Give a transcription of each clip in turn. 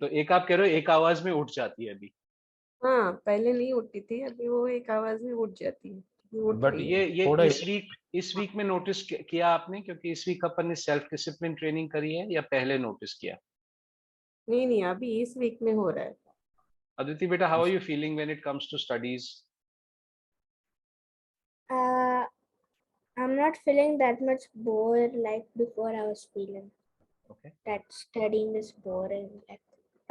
तो एक आप कह रहे हो एक आवाज में उठ जाती है अभी। हाँ, पहले नहीं उठती थी, अभी वो एक आवाज में उठ जाती है, उठ बट रही है। ये थोड़ा इस वीक में नोटिस किया आपने, क्योंकि इस वीक अपन ने सेल्फ डिसिप्लिन ट्रेनिंग करी है, या पहले नोटिस किया? नहीं नहीं, अभी इस वीक में हो रहा है। अदिति बेटा, how are you feeling when it comes to studies? Uh, I'm not feeling that much bored like before. I was feeling Okay. that studying is boring, like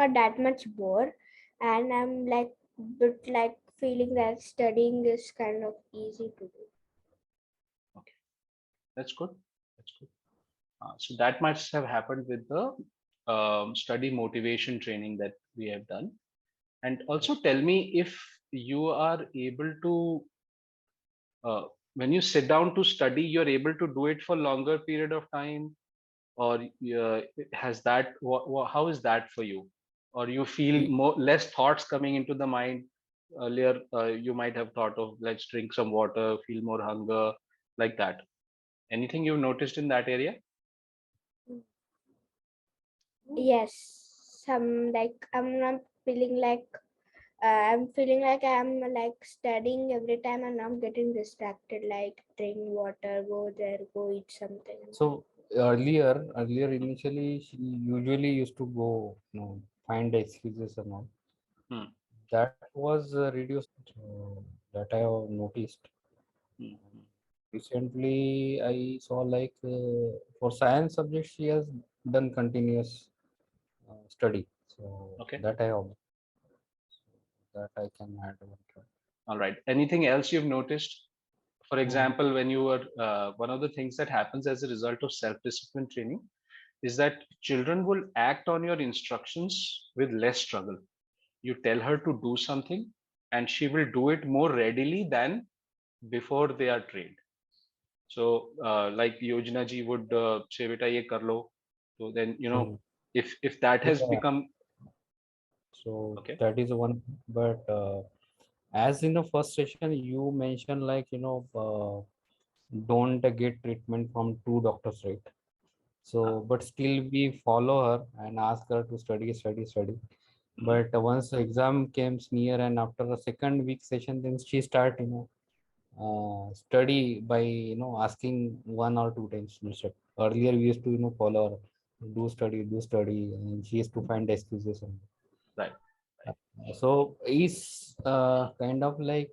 not that much bored, and I'm like but like feeling that studying is kind of easy to do. Okay, that's good. That's good. So that must have happened with the study motivation training that we have done. And also tell me if you are able to, when you sit down to study, you're able to do it for longer period of time, or has that, how is that for you? Or you feel more less thoughts coming into the mind? Earlier, you might have thought of, let's drink some water, feel more hunger, like that. Anything you've noticed in that area? Yes, some like I'm not feeling like I'm feeling like I'm like studying every time and I'm getting distracted. Like drink water, go there, go eat something. So earlier initially she usually used to go, find excuses and all. That was reduced. That I have noticed. Recently, I saw like for science subjects she has done continuous study. So Okay. that I can add one. All right. Anything else you've noticed? For example, when you were, one of the things that happens as a result of self-discipline training is that children will act on your instructions with less struggle. You tell her to do something and she will do it more readily than before they are trained. So like Yojana ji would say, beta ye kar lo. So then, if that has Yeah. become, So okay, that is one. But as in the first session, you mentioned like don't get treatment from two doctors, right? So, but still we follow her and ask her to study. But once the exam came near and after the second week session, then she start, study by, asking one or two times instead. Earlier we used to, follow her, do study, and she used to find excuses. right. So is kind of like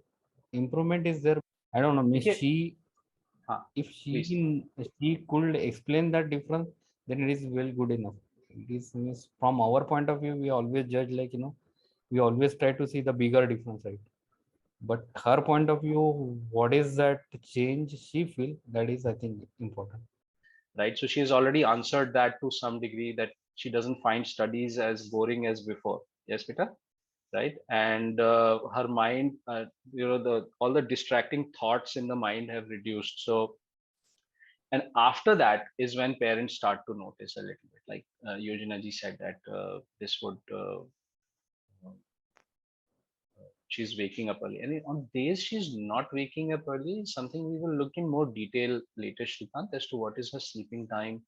improvement is there. I don't know, Miss Okay. she if Please. she could explain that difference, then it is well good enough. It is means from our point of view, we always judge like we always try to see the bigger difference, right? But her point of view, what is that change she feel, that is I think important. Right. So she has already answered that to some degree, that she doesn't find studies as boring as before. Yes, Peter. Right. And her mind, the all the distracting thoughts in the mind have reduced. So, and after that is when parents start to notice a little bit, like Yojana ji said that this would, she's waking up early, and on days she's not waking up early, something we will look in more detail later, Shrikant, as to what is her sleeping time.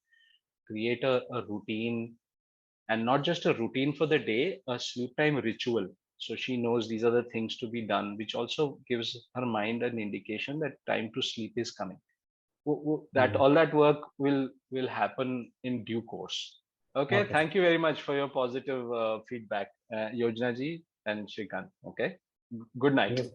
Create a routine, and not just a routine for the day, a sleep time ritual. So she knows these are the things to be done, which also gives her mind an indication that time to sleep is coming. That all that work will happen in due course. Okay. Okay. Thank you very much for your positive feedback, Yojana ji and Shrikant. Okay. Good night. Yes.